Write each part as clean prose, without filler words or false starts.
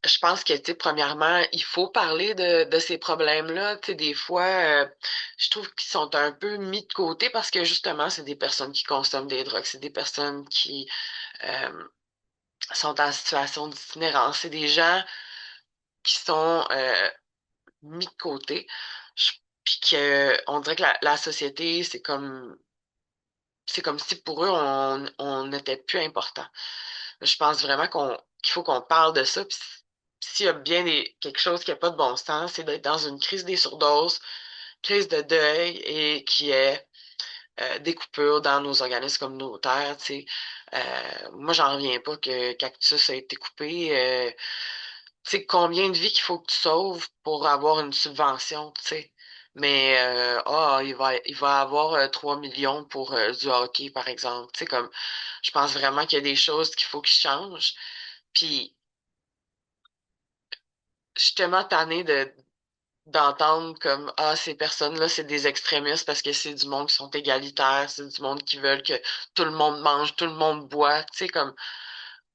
Je pense que, tu sais, premièrement, il faut parler de ces problèmes-là. Tu sais, des fois, je trouve qu'ils sont un peu mis de côté parce que justement, c'est des personnes qui consomment des drogues, c'est des personnes qui euh, sont en situation d'itinérance, c'est des gens qui sont mis de côté. Je- Puis que on dirait que la société, c'est comme si pour eux, on n'était plus important. Je pense vraiment qu'il faut qu'on parle de ça. Puis s'il y a bien quelque chose qui n'a pas de bon sens, c'est d'être dans une crise des surdoses, crise de deuil et qui est des coupures dans nos organismes communautaires. Tu sais. Moi, j'en reviens pas que Cactus a été coupé. Tu sais, combien de vies qu'il faut que tu sauves pour avoir une subvention, tu sais. Mais il va avoir 3 millions pour du hockey, par exemple. Tu sais, comme je pense vraiment qu'il y a des choses qu'il faut qu'ils changent. Puis je suis tellement tannée d'entendre comme ah, ces personnes-là, c'est des extrémistes parce que c'est du monde qui sont égalitaires, c'est du monde qui veulent que tout le monde mange, tout le monde boit. Tu sais, comme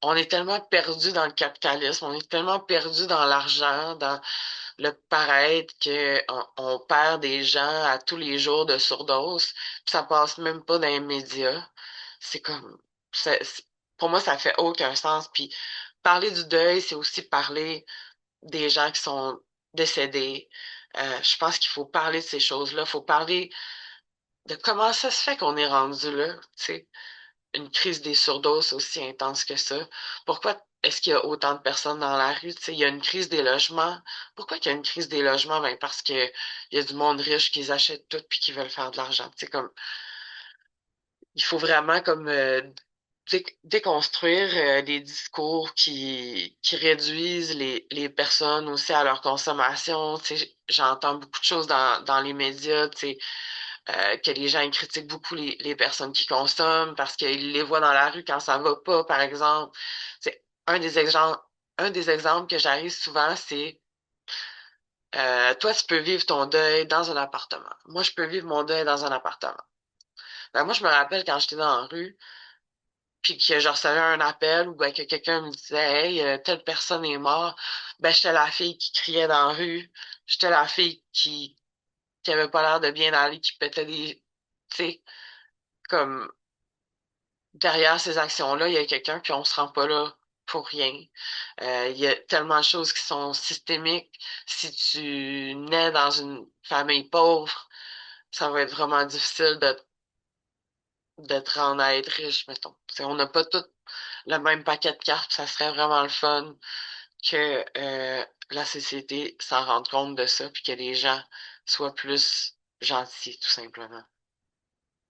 on est tellement perdu dans le capitalisme, on est tellement perdu dans l'argent, dans le paraître que on perd des gens à tous les jours de surdose, puis ça passe même pas dans les médias. C'est comme pour moi ça fait aucun sens. Puis parler du deuil, c'est aussi parler des gens qui sont décédés. Je pense qu'il faut parler de ces choses-là, il faut parler de comment ça se fait qu'on est rendu là, tu sais une crise des surdoses aussi intense que ça? Pourquoi est-ce qu'il y a autant de personnes dans la rue? Tu sais, il y a une crise des logements. Pourquoi qu'il y a une crise des logements? Ben parce que il y a du monde riche qui les achète tout puis qui veulent faire de l'argent. Tu sais, comme il faut vraiment comme déconstruire des discours qui réduisent les personnes aussi à leur consommation. Tu sais, j'entends beaucoup de choses dans les médias, tu sais, que les gens ils critiquent beaucoup les personnes qui consomment parce qu'ils les voient dans la rue quand ça va pas, par exemple. C'est un des exemples que j'arrive souvent, c'est toi, tu peux vivre ton deuil dans un appartement. Moi, je peux vivre mon deuil dans un appartement. Ben, moi, je me rappelle quand j'étais dans la rue, puis que je recevais un appel ou ben, que quelqu'un me disait Hey, telle personne est morte, ben j'étais la fille qui criait dans la rue, j'étais la fille qui avait pas l'air de bien aller, qui pétait des. Tu sais, comme derrière ces actions-là, il y a quelqu'un, puis on se rend pas là pour rien. Il y a tellement de choses qui sont systémiques. Si tu nais dans une famille pauvre, ça va être vraiment difficile de te rendre à être riche, mettons. T'sais, on n'a pas tous le même paquet de cartes, ça serait vraiment le fun que la société s'en rende compte de ça, puis que les gens soient plus gentils, tout simplement.